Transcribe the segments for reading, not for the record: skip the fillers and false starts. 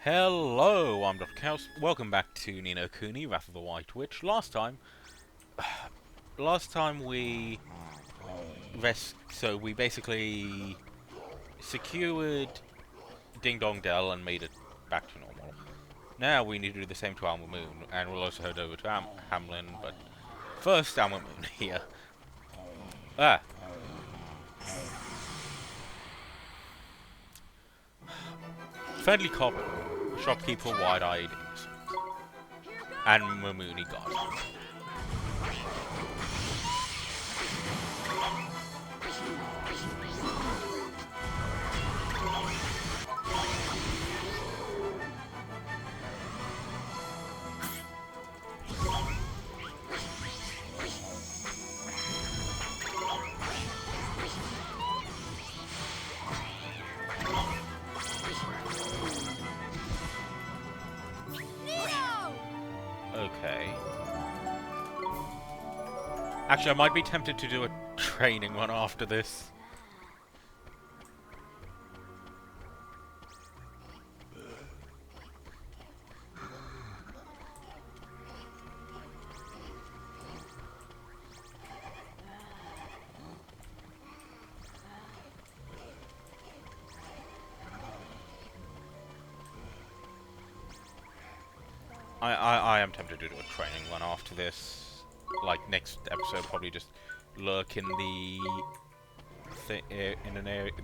Hello, I'm Dr. Chaos. Welcome back to Nino Kuni, Wrath of the White Witch. Last time we basically secured Ding Dong Dell and made it back to normal. Now we need to do the same to Alma Moon, and we'll also head over to Hamlin, but first Alma Moon here. Ah. Friendly cop, shopkeeper, wide-eyed, and Mamooni God. Okay. Actually, I might be tempted to do a training one after this. I am tempted to do a training one after this. Like next episode, probably just lurk in the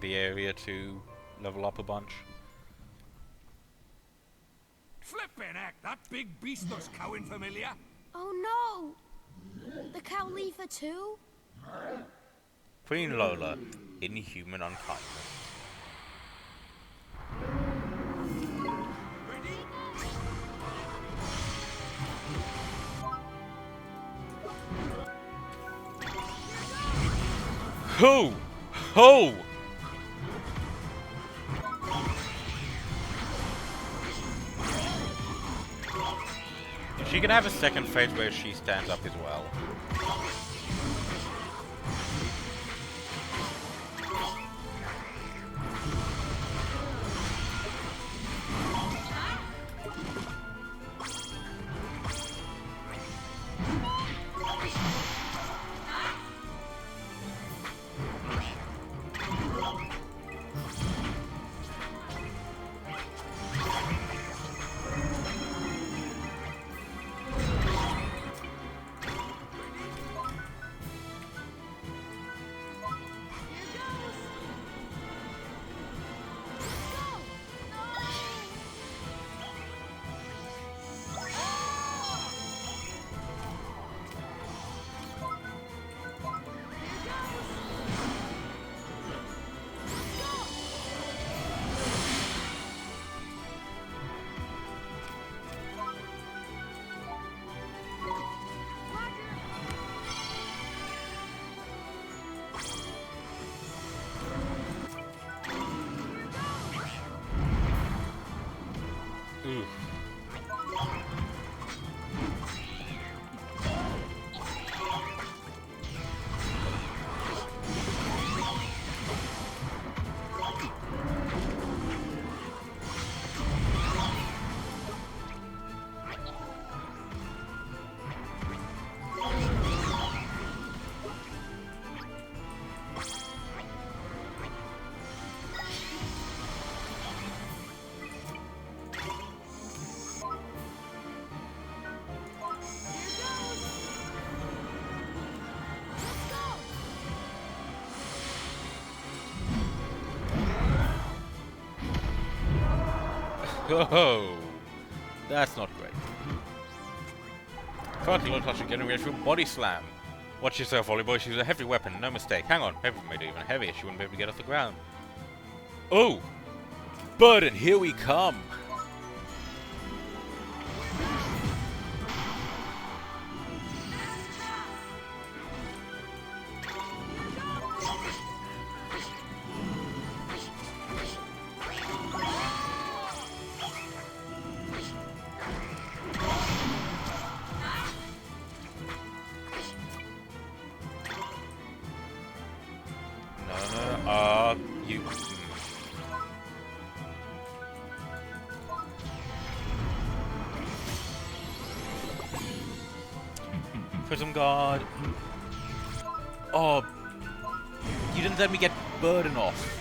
area to level up a bunch. Flippin' heck, that big beast looks cowing familiar. Oh no! The cow leafer too? Queen Lowlah, inhuman unkindness. Ho! Ho! She can have a second phase where she stands up as well. Oof. Oh, that's not great. Farty low touch and getting ready for a body slam. Watch yourself, Ollie boy. She's a heavy weapon, no mistake. Hang on, heavy made it even heavier. She wouldn't be able to get off the ground. Oh, burden, here we come. You. Prism guard. Oh, you didn't let me get burden off.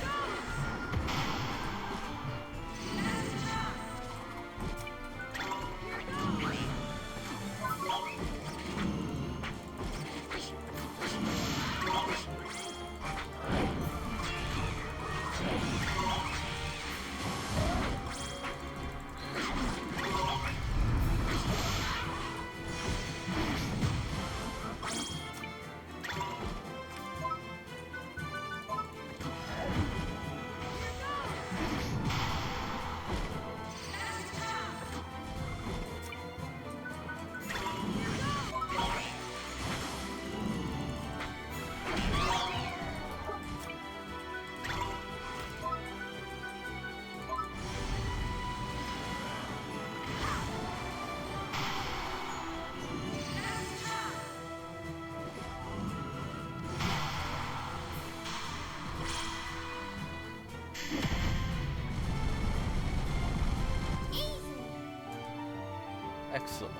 Excellent.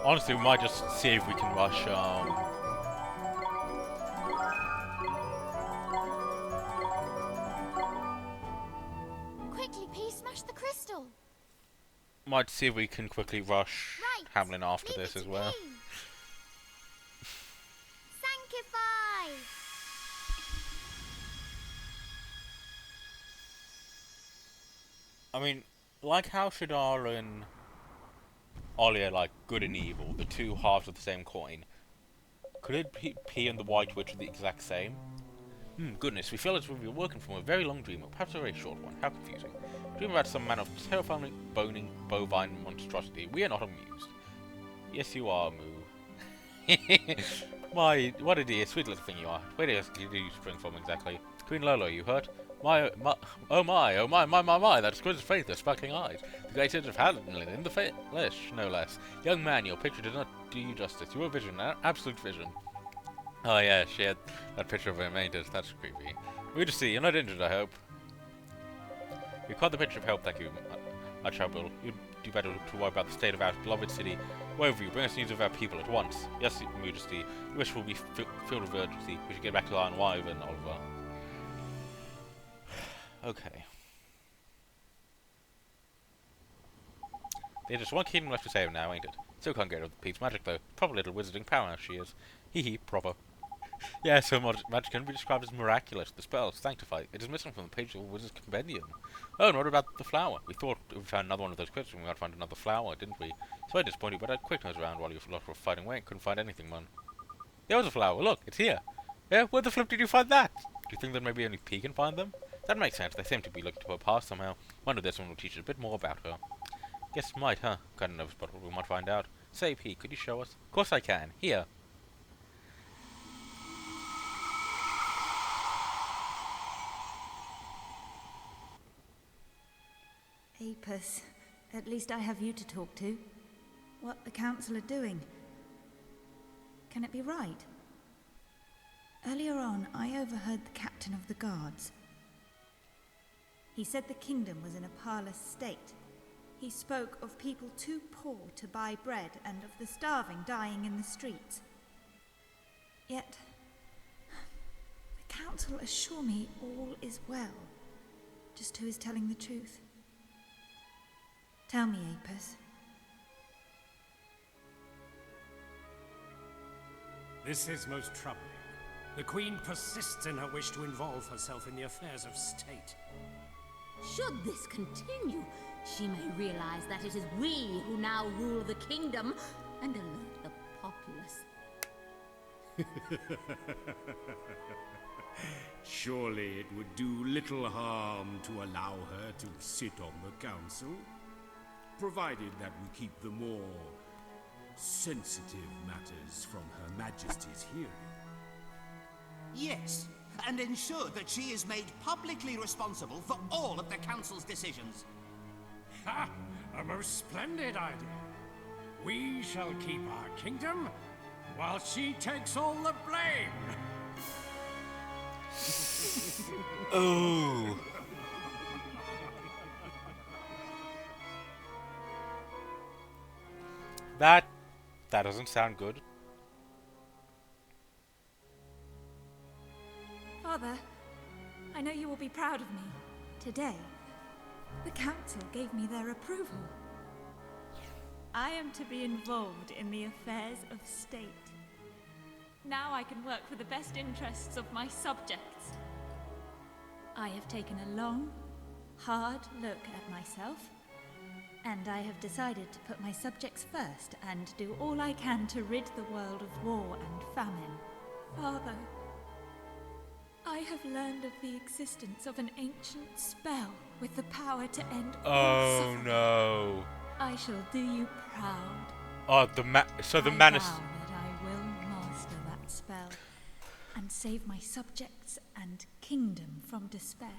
Honestly, we might just see if we can rush, Quickly, P, smash the crystal. might see if we can quickly rush Right. Hamlin after Leave this it as to well. P. Sanctify. I mean, like how Shadara and Ollie are like good and evil, the two halves of the same coin. Could it be P and the White Witch are the exact same? Goodness, we feel as if we were working from a very long dream, or perhaps a very short one. How confusing. Dream about some man of terrifying, boning, bovine monstrosity. We are not amused. Yes, you are, Moo. What a dear, sweet little thing you are. Where do you spring from exactly? Queen Lowlah, you hurt? Oh my, that exquisite face, the sparkling eyes. The great sense of Hamlin in the flesh, no less. Young man, your picture does not do you justice. You are a vision, an absolute vision. Oh yeah, she had that picture of him, ain't it? That's creepy. Good to see. You're not injured, I hope. You caught the picture of help, thank you, my trouble. You'd do better to worry about the state of our beloved city. Wherever you bring us news of our people at once. Yes, Majesty. Your wish will be filled with urgency. We should get back to Iron Wyvern, Oliver. Okay. There's just one kingdom left to save now, ain't it? Still can't get rid of Pete's magic, though. Proper little wizarding powerhouse she is. Hee hee, proper. Yeah, so magic can be described as miraculous. The spell, sanctified. It is missing from the page of the Wizard's Compendium. Oh, and what about the flower? We thought we found another one of those questions, we might find another flower, didn't we? So I disappointed, but I quick nose around while you lot were fighting away and couldn't find anything, man. There was a flower, look, it's here. Yeah, where the flip did you find that? Do you think that maybe only P can find them? That makes sense, they seem to be looking to her past somehow. Wonder this one will teach us a bit more about her. Guess it might, huh? Kinda nervous, but we might find out. Say, P, could you show us? Of course I can. Here. Apis, at least I have you to talk to. What the council are doing. Can it be right? Earlier on, I overheard the captain of the guards. He said the kingdom was in a parlous state. He spoke of people too poor to buy bread and of the starving dying in the streets. Yet, the council assure me all is well. Just who is telling the truth? Tell me, Apis. This is most troubling. The Queen persists in her wish to involve herself in the affairs of state. Should this continue, she may realize that it is we who now rule the kingdom and alert the populace. Surely it would do little harm to allow her to sit on the council, provided that we keep the more sensitive matters from Her Majesty's hearing. Yes, and ensure that she is made publicly responsible for all of the council's decisions. Ha! A most splendid idea. We shall keep our kingdom, while she takes all the blame. Oh. That doesn't sound good. Father, I know you will be proud of me. Today, the council gave me their approval. I am to be involved in the affairs of state. Now I can work for the best interests of my subjects. I have taken a long, hard look at myself, and I have decided to put my subjects first and do all I can to rid the world of war and famine. Father, I have learned of the existence of an ancient spell with the power to end all suffering. No. I shall do you proud. Oh, the I vow that I will master that spell and save my subjects and kingdom from despair.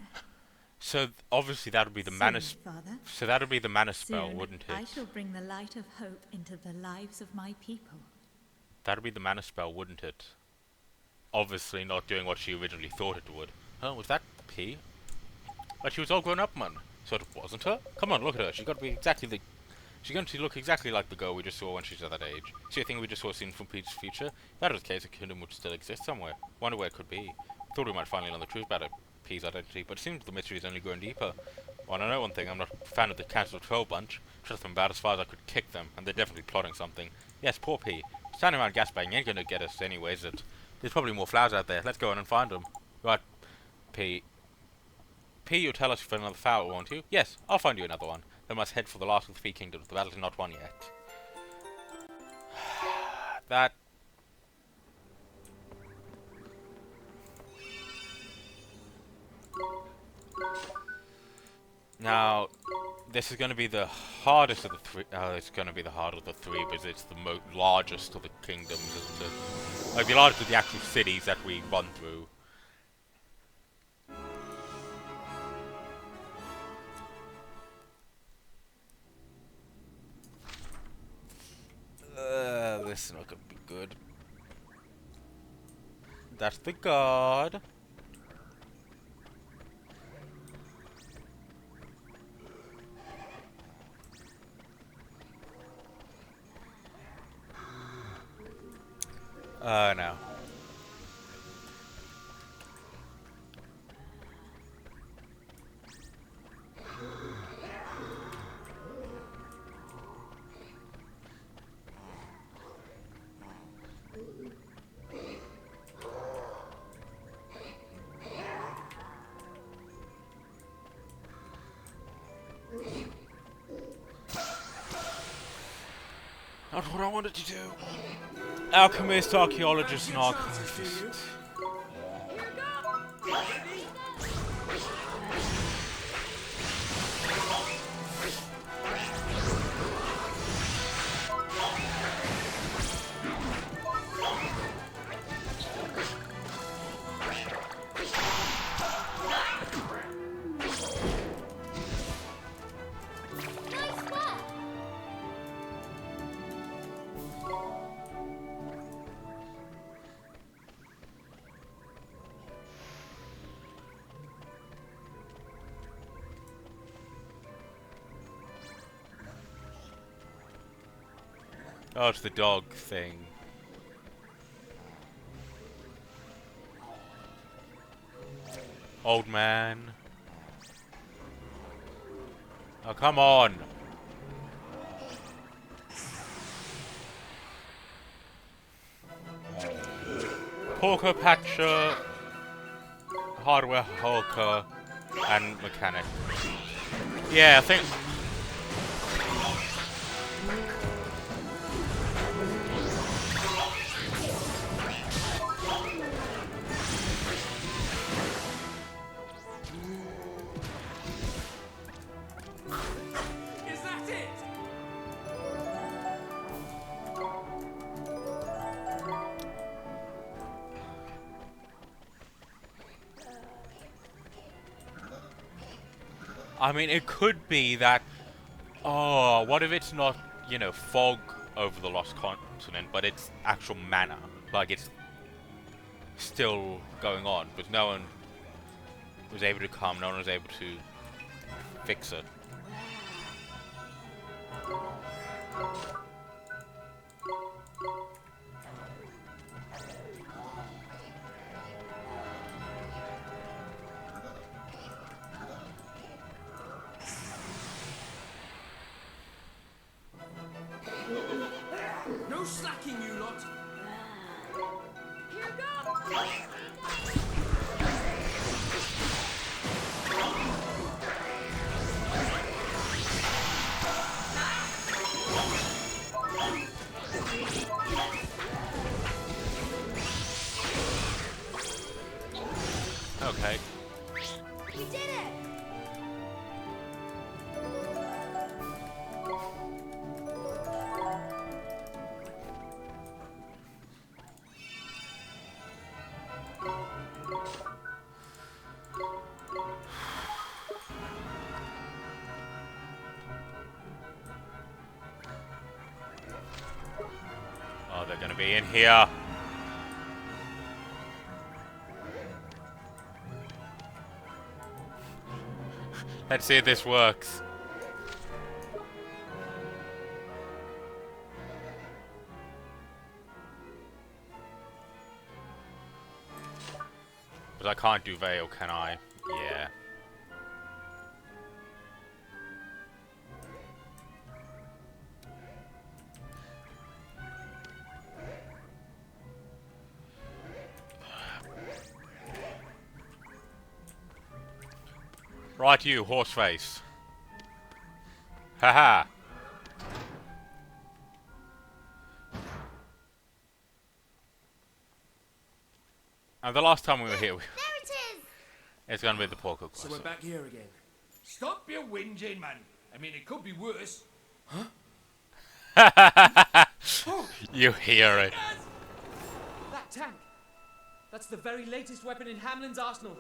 So obviously that would be the mana. Father. So that would be the mana spell, Soon, wouldn't it? I shall bring the light of hope into the lives of my people. That would be the mana spell, wouldn't it? Obviously not doing what she originally thought it would. Oh, was that P? But she was all grown up, man. So it wasn't her? Come on, look at her. She's got to be exactly the... She's going to look exactly like the girl we just saw when she's at that age. See a thing we just saw seen from Pete's future? If that was the case, a kingdom would still exist somewhere. Wonder where it could be. Thought we might finally learn the truth about P's identity, but it seems the mystery is only growing deeper. Well, I know one thing, I'm not a fan of the Council of 12 bunch. Trust them about as far as I could kick them, and they're definitely plotting something. Yes, poor P. Standing around gasping ain't gonna get us anyways. There's probably more flowers out there. Let's go in and find them. Right, P. P, you'll tell us if another flower, won't you? Yes, I'll find you another one. Then must head for the last of the three kingdoms. The battle's not won yet. That... Now, this is going to be the hardest of the three. It's going to be the hardest of the three because it's the largest of the kingdoms, isn't it? Like the largest of the actual cities that we run through. This is not going to be good. That's the guard. No. Not what I wanted to do. Alchemist, archaeologist, and archivist. Oh, it's the dog thing. Old man. Oh, come on. Porco Patcher, Hardware Hawker, and Mechanic. Yeah, I think... I mean, it could be that... Oh, what if it's not, you know, fog over the lost continent, but it's actual mana? Like, it's still going on, but no one was able to come, no one was able to fix it. slacking, you lot. Here goes! Okay. We did it! Oh, they're gonna be in here. Let's see if this works. But I can't do Veil, can I? Yeah. Right, you, horseface. Haha. And the last time we were here, There it is! it's gonna be the Porco So Grosso. we're back here again. Stop your whinging, man. I mean, it could be worse. You hear it. That tank! That's the very latest weapon in Hamlin's arsenal.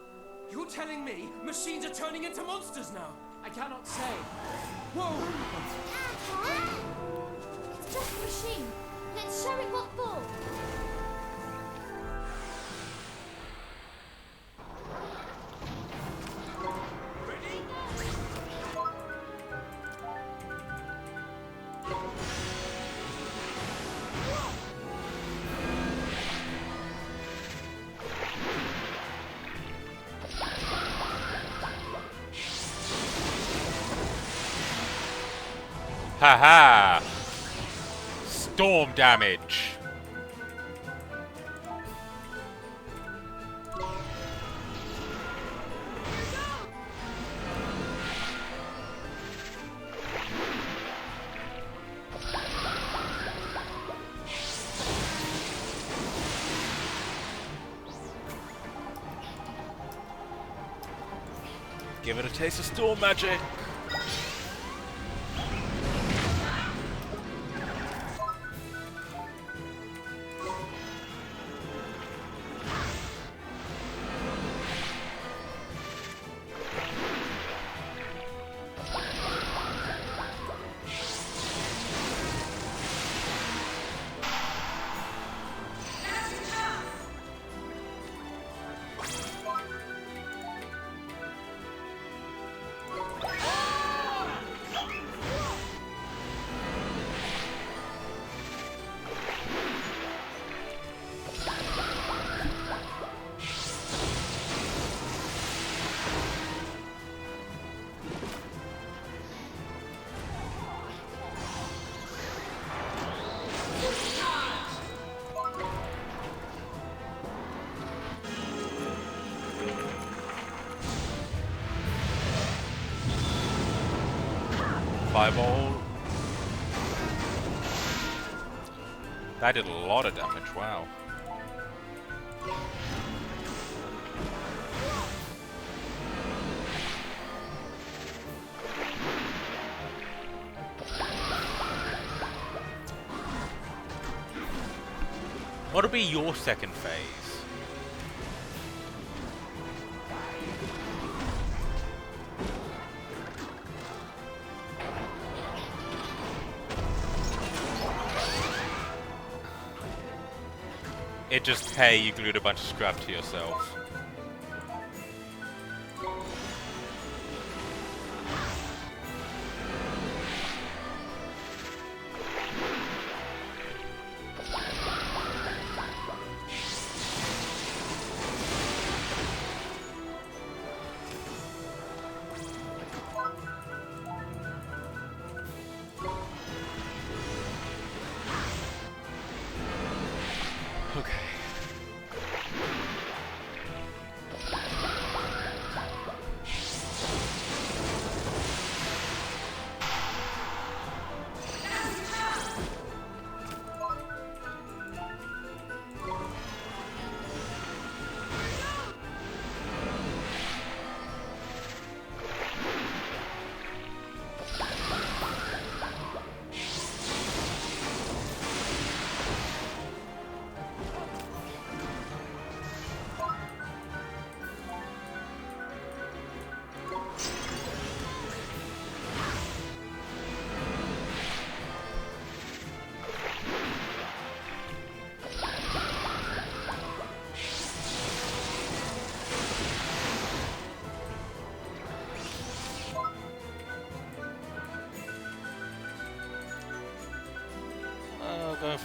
You're telling me machines are turning into monsters now? I cannot say. Whoa! It's just a machine. Let's show it what for. Haha. Storm damage. Give it a taste of storm magic. Fireball. That did a lot of damage, wow. What'll be your second phase? It just, hey, you glued a bunch of scrap to yourself. Go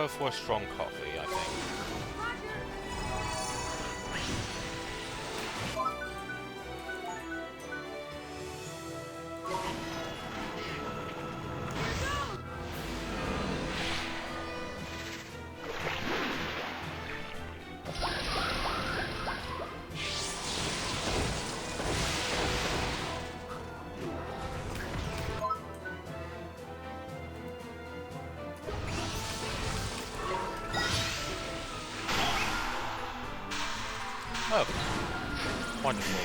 for a strong coffee, I think. Oh, wonderful.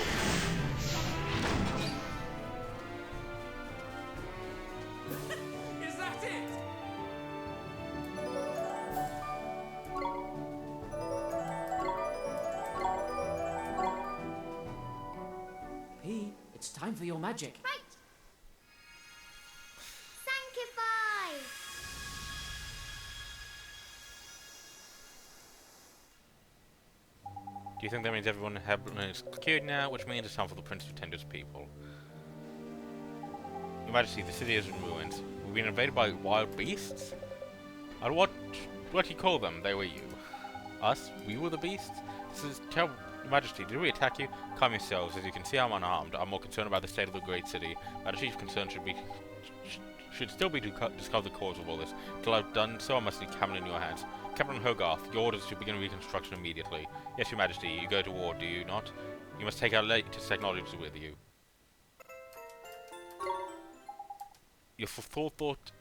Is that it? P, it's time for your magic. Right. Sanctify. Do you think that means everyone in Hebron is secured now, which means it's time for the Prince to tend his people? Your Majesty, the city is in ruins. We've been invaded by wild beasts? And what do you call them? They were you. Us? We were the beasts? This is terrible. Your Majesty, did we attack you? Calm yourselves. As you can see, I'm unarmed. I'm more concerned about the state of the great city. Our chief concern should still be to discover the cause of all this. Till I've done so, I must leave Camelot in your hands. Captain Hogarth, your orders to begin reconstruction immediately. Yes, Your Majesty, you go to war, do you not? You must take our latest technology with you. Your forethought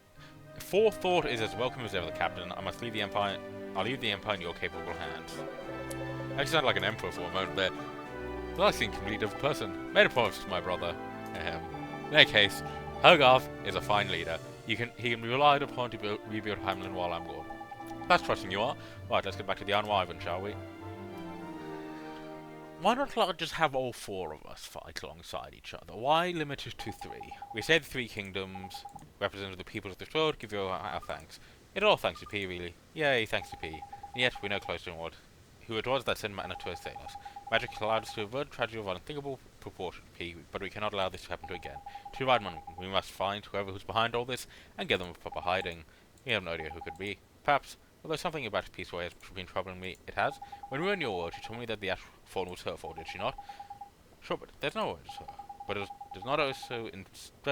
is as welcome as ever, Captain. I must leave the Empire. I'll leave the Empire in your capable hands. I sound like an emperor for a moment there. The last thing complete of a person. Made a promise to my brother. In any case, Hogarth is a fine leader. He can be relied upon to rebuild Hamlin while I'm gone. That's trusting you are. Right, let's get back to the Unwyvern, shall we? Why not just have all four of us fight alongside each other? Why limit it to 3? We say the 3 kingdoms, represent the peoples of this world, give you our thanks. It all thanks to P, really. Yay, thanks to P. And yet, we know close to who it was that sent Mana to assail us. Magic allowed us to avert tragedy of unthinkable proportion, P, but we cannot allow this to happen again. To right, we must find who's behind all this, and get them a proper hiding. We have no idea who could be. Perhaps, although something about Peace Way has been troubling me, it has. When we were in your world, she told me that the ash fallen was her fault, did she not? Sure, but there's no words her. But it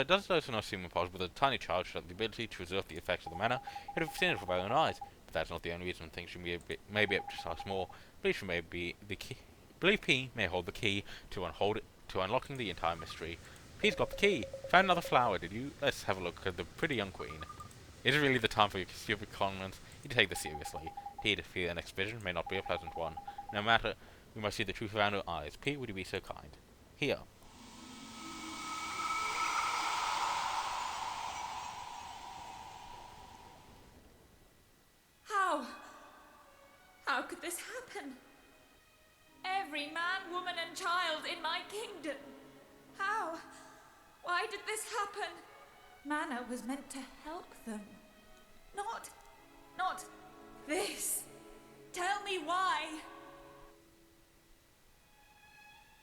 does also not seem impossible that a tiny child should have the ability to reserve the effects of the mana, yet have seen it with our own eyes. But that's not the only reason things she may be able to start small. Believe she may be the key. Believe P may hold the key to unlocking the entire mystery. P's got the key. Found another flower, did you? Let's have a look at the pretty young queen. Is it really the time for your stupid comments? You take this seriously. P, to fear the next vision may not be a pleasant one. No matter, we must see the truth around her eyes. P, would you be so kind? Here. How could this happen? Every man, woman, and child in my kingdom. How? Why did this happen? Mana was meant to help them. Not this. Tell me why.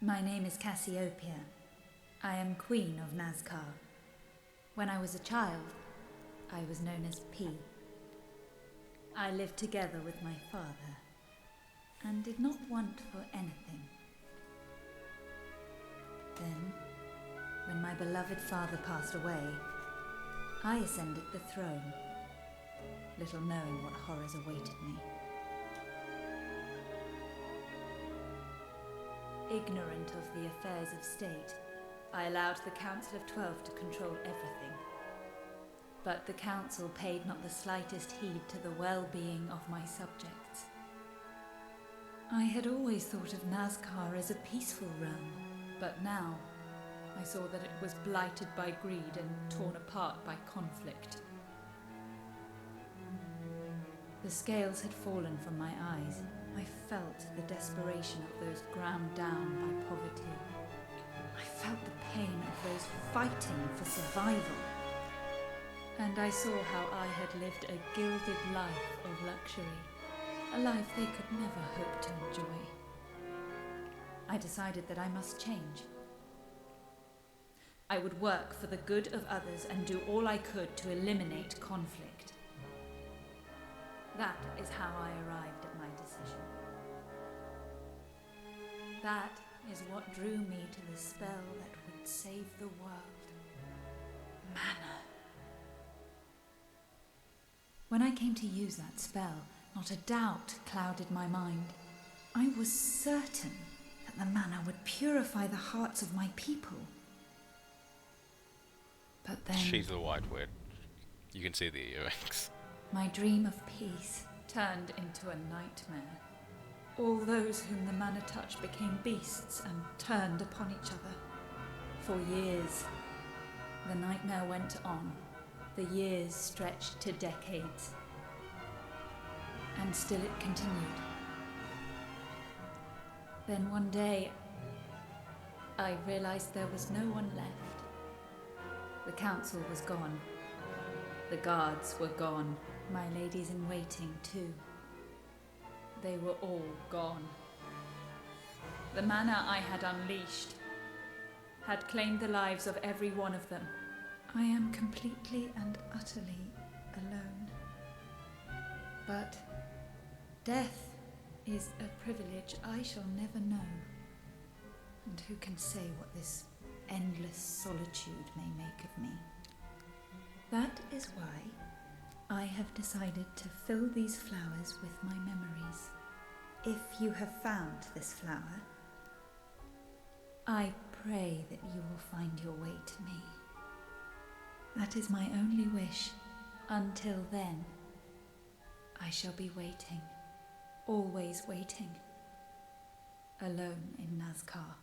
My name is Cassiopeia. I am Queen of Nazcar. When I was a child, I was known as P. I lived together with my father, and did not want for anything. Then, when my beloved father passed away, I ascended the throne, little knowing what horrors awaited me. Ignorant of the affairs of state, I allowed the Council of 12 to control everything. But the Council paid not the slightest heed to the well-being of my subjects. I had always thought of Nazcar as a peaceful realm, but now I saw that it was blighted by greed and torn apart by conflict. The scales had fallen from my eyes. I felt the desperation of those ground down by poverty. I felt the pain of those fighting for survival. And I saw how I had lived a gilded life of luxury, a life they could never hope to enjoy. I decided that I must change. I would work for the good of others and do all I could to eliminate conflict. That is how I arrived at my decision. That is what drew me to the spell that would save the world. Mana. When I came to use that spell, not a doubt clouded my mind. I was certain that the mana would purify the hearts of my people. But then... She's the white witch. You can see the earrings. My dream of peace turned into a nightmare. All those whom the mana touched became beasts and turned upon each other. For years, the nightmare went on. The years stretched to decades. And still it continued. Then one day, I realized there was no one left. The council was gone. The guards were gone. My ladies in waiting, too. They were all gone. The mana I had unleashed had claimed the lives of every one of them. I am completely and utterly alone. But death is a privilege I shall never know. And who can say what this endless solitude may make of me? That is why I have decided to fill these flowers with my memories. If you have found this flower, I pray that you will find your way to me. That is my only wish. Until then, I shall be waiting, always waiting, alone in Nazcar.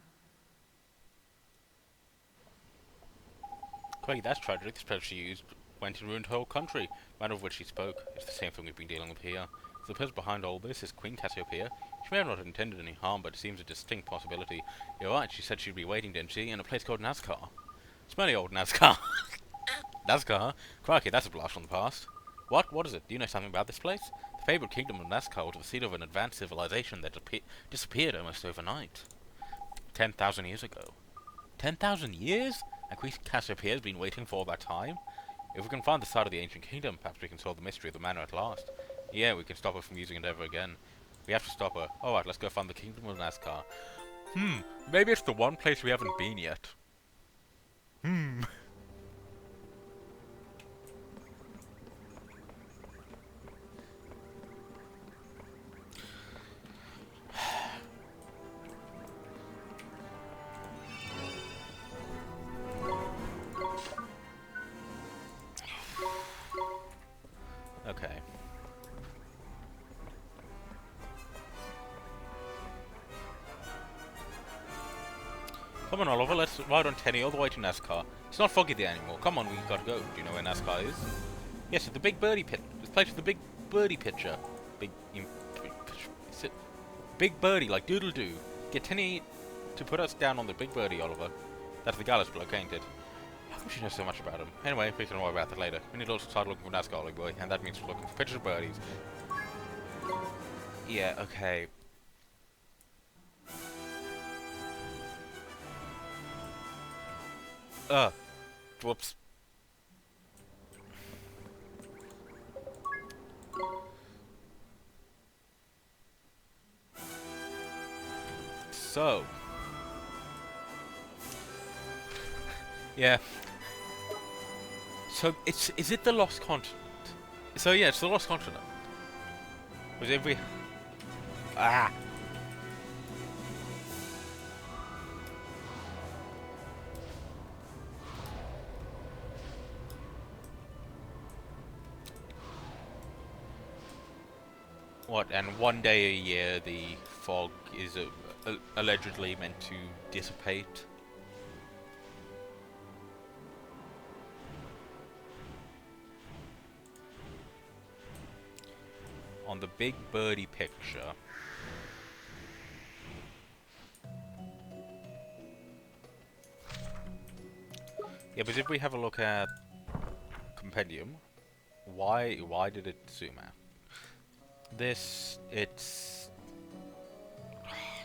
Craigie, that's tragic. The spell she used went and ruined her whole country. The matter of which she spoke is the same thing we've been dealing with here. The person behind all this is Queen Cassiopeia. She may have not intended any harm, but it seems a distinct possibility. You're right, she said she'd be waiting, didn't she, in a place called Nazcar. Smelly old Nazcar. Nazcar? Crikey, that's a blast from the past. What is it? Do you know something about this place? The fabled kingdom of Nazcar was the seat of an advanced civilization that disappeared almost overnight. 10,000 years ago. 10,000 years? And Queen Cassiopeia has been waiting for all that time? If we can find the site of the ancient kingdom, perhaps we can solve the mystery of the manor at last. Yeah, we can stop her from using it ever again. We have to stop her. Alright, let's go find the kingdom of Nazcar. Maybe it's the one place we haven't been yet. Okay. Come on, Oliver, let's ride on Tenny all the way to Nazcar. It's not foggy there anymore. Come on, we gotta go. Do you know where Nazcar is? Yes, it's the Big Birdie Pit. This place with the Big Birdie picture. Big Birdie, like doodle-doo. Get Tenny to put us down on the Big Birdie, Oliver. That's the Gallus bloke, ain't it? How come she knows so much about him? Anyway, we can worry about that later. We need to start looking for Nazcar, Ollie boy, and that means we're looking for pictures of birdies. Yeah, okay. Whoops. So. Yeah. So, is it the Lost Continent? So yeah, it's the Lost Continent. Was every... Ah! What, and one day a year the fog is allegedly meant to dissipate? On the Big Birdie picture. Yeah, but if we have a look at Compendium, why did it zoom out? This, it's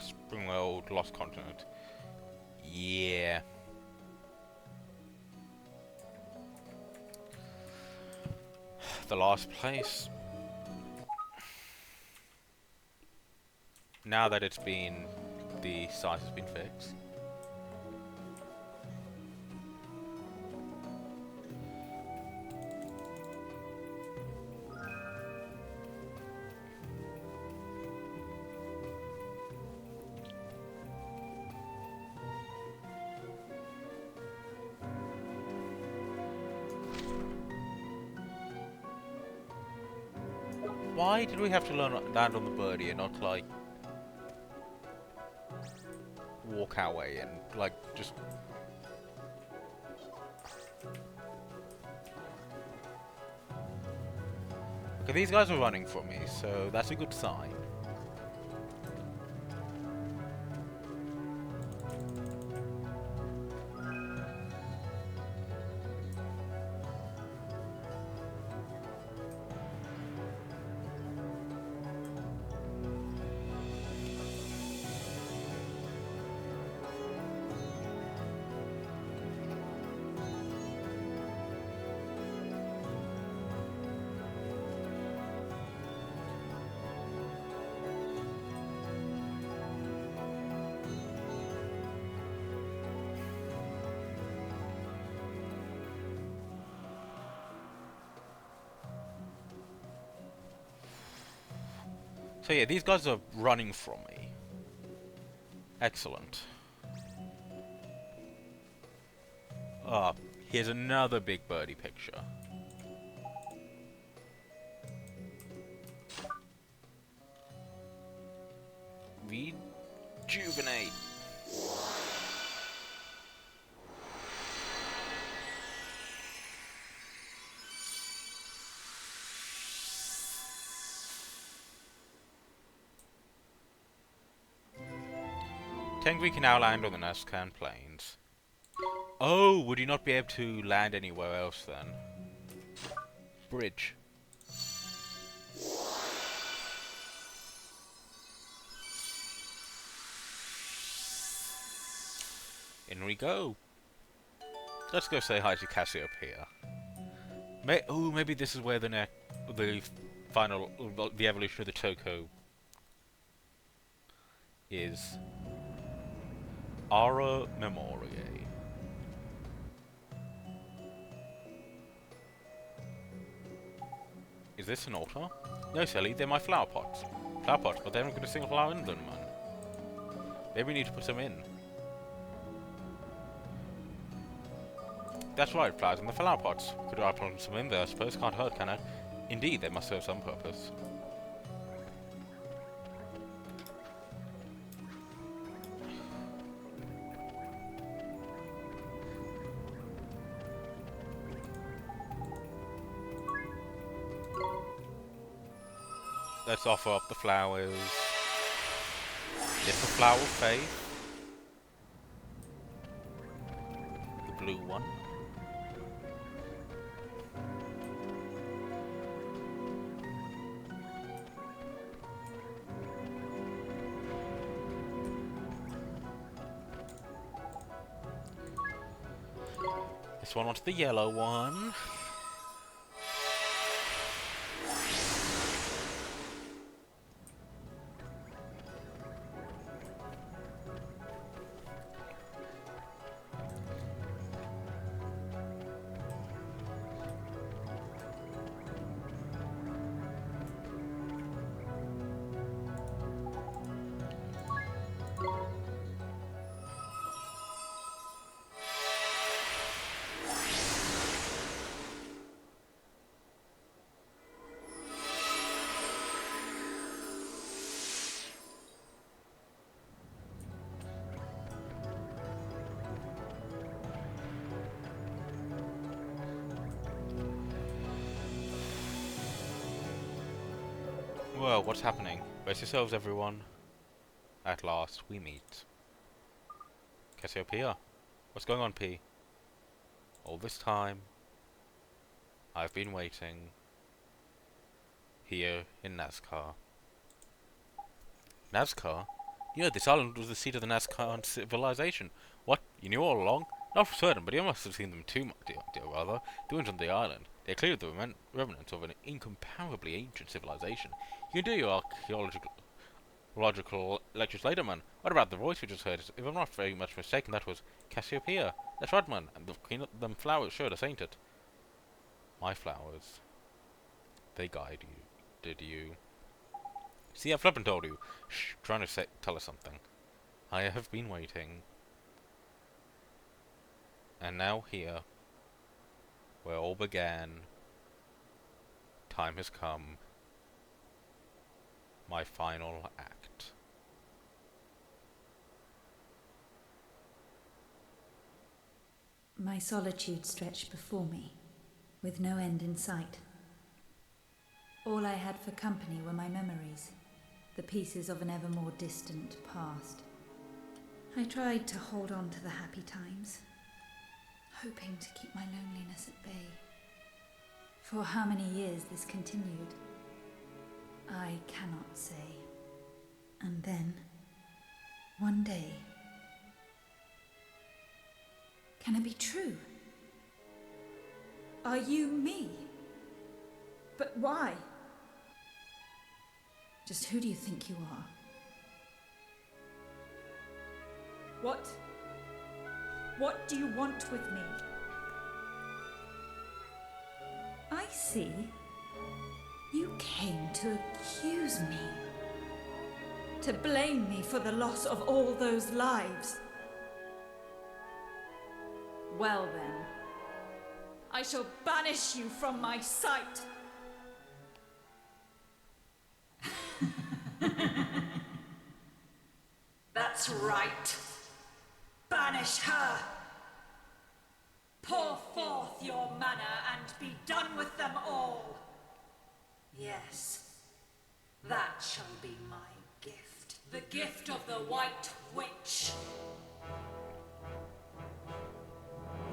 Springworld, Lost Continent. Yeah. the last place. Now that the size has been fixed. Why did we have to land on the birdie and not, like, walk our way and, like, just... Okay, these guys are running from me, so that's a good sign. So yeah, these guys are running from me. Excellent. Ah, here's another big birdie picture. Rejuvenate. Technically, we can now land on the Nazcan plains. Oh, would you not be able to land anywhere else then? Bridge. In we go. Let's go say hi to Cassiopeia. Maybe this is where the evolution of the Toko is. Aura Memoriae. Is this an altar? No, silly, they're my flower pots. Flower pots, but they haven't got a single flower in them, man. Maybe we need to put some in. That's right, flowers in the flower pots. Could I put some in there, I suppose? Can't hurt, can it? Indeed, they must serve some purpose. Let's offer up the flowers. It's the flower of faith. The blue one. This one wants the yellow one. Well, what's happening? Brace yourselves, everyone. At last, we meet. Cassiopeia. What's going on, P? All this time, I've been waiting here in Nazca. Nazca? You know, this island was the seat of the Nazcan civilization. What? You knew all along? Not for certain, but you must have seen them too, dear brother. Doings on the island. They're clearly the remnants of an incomparably ancient civilization. You can do your archaeological lectures later, man. What about the voice we just heard? If I'm not very much mistaken, that was Cassiopeia. That's right, man. And the queen of them flowers showed us, ain't it? My flowers. They guide you. Did you? See, I've flippin' told you. Shh, trying to tell us something. I have been waiting. And now here, where all began, time has come. My final act. My solitude stretched before me, with no end in sight. All I had for company were my memories, the pieces of an ever more distant past. I tried to hold on to the happy times, hoping to keep my loneliness at bay. For how many years this continued, I cannot say. And then, one day... Can it be true? Are you me? But why? Just who do you think you are? What do you want with me? I see. You came to accuse me. To blame me for the loss of all those lives. Well then, I shall banish you from my sight. That's right. Banish her. Pour forth your mana and be done with them all. Yes, that shall be my gift. The gift of the White Witch.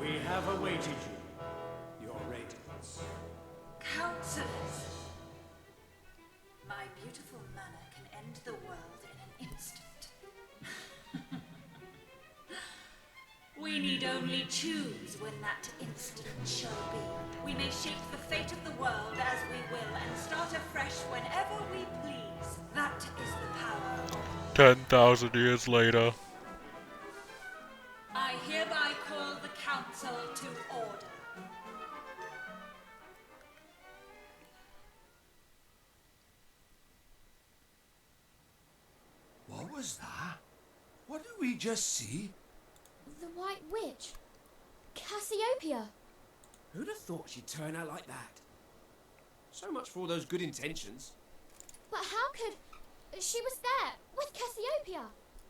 We have awaited you, your radiance. Counselors. My beautiful mana can end the world in an instant. We need only choose when that instant shall be. We may shape the fate of the world as we will and start afresh whenever we please. That is the power of 10,000 years later. I hereby call the council to order. What was that? What did we just see? The White Witch. Cassiopeia. Who'd have thought she'd turn out like that? So much for all those good intentions. But how could... She was there, with Cassiopeia.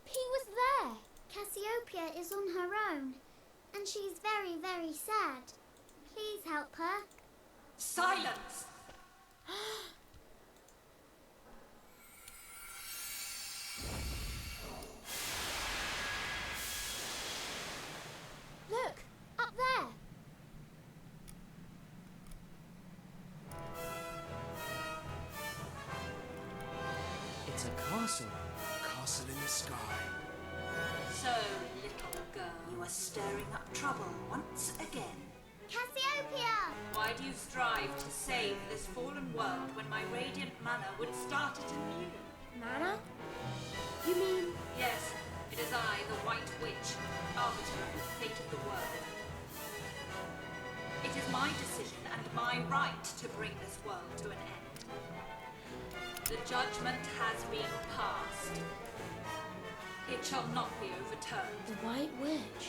He was there. Cassiopeia is on her own, and she's very, very sad. Please help her. Silence! Look, up there. It's a castle. Castle in the sky. So, little girl, you are stirring up trouble once again. Cassiopeia! Why do you strive to save this fallen world when my radiant mana would start it anew? Mana? You mean... Yes, it is I, the White Witch, arbiter of the fate of the world. It is my decision and my right to bring this world to an end. The judgment has been passed. It shall not be overturned. The White Witch.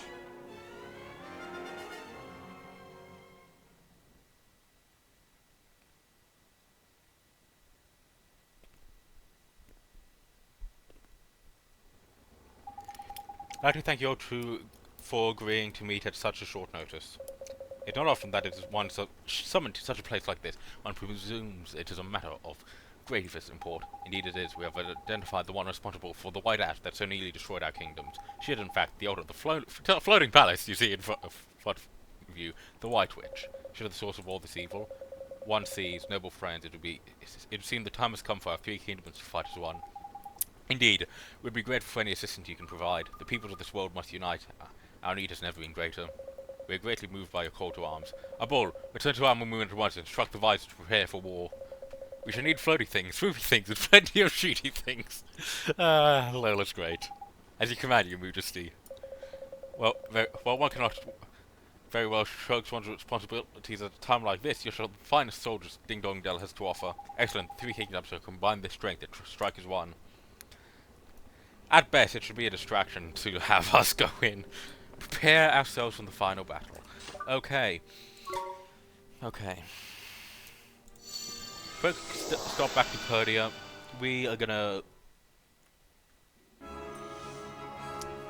I'd like to thank you all for agreeing to meet at such a short notice. It's not often that it is one summoned to such a place like this. One presumes it is a matter of gravest import. Indeed it is. We have identified the one responsible for the white ash that so nearly destroyed our kingdoms. She is in fact the owner of the floating palace you see in front of you, the White Witch. She is the source of all this evil. One sees, noble friends, it would seem the time has come for our three kingdoms to fight as one. Indeed, we'd be grateful for any assistance you can provide. The peoples of this world must unite. Our need has never been greater. We are greatly moved by your call to arms. A bull, return to armor movement at once and instruct the visor to prepare for war. We shall need floaty things, swoopy things, and plenty of shooty things. Lowlah's great. As you command, your majesty. Well, one cannot very well shrugs one's responsibilities at a time like this. You shall the finest soldiers Ding Dong Dell has to offer. Excellent. 3 kingdoms shall combine their strength and strike as one. At best, it should be a distraction to have us go in. Prepare ourselves for the final battle. Okay. Okay. Quick stop back to Perdia. We are gonna...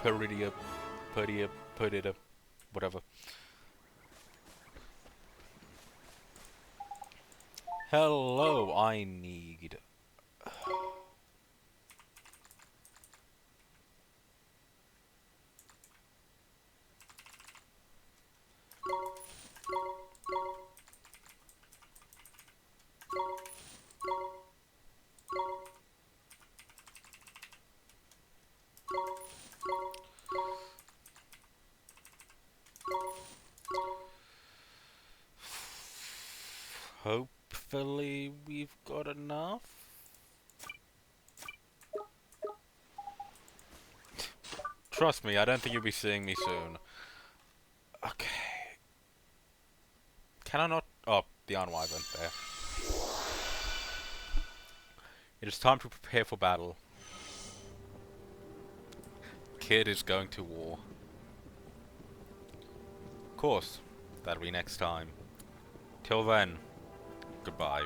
Perdia, whatever. Hello, I need... Hopefully we've got enough. Trust me, I don't think you'll be seeing me soon. Okay. Can I not? Oh, the Wyvern there. It is time to prepare for battle. Kid is going to war. Of course, that'll be next time. Till then, goodbye.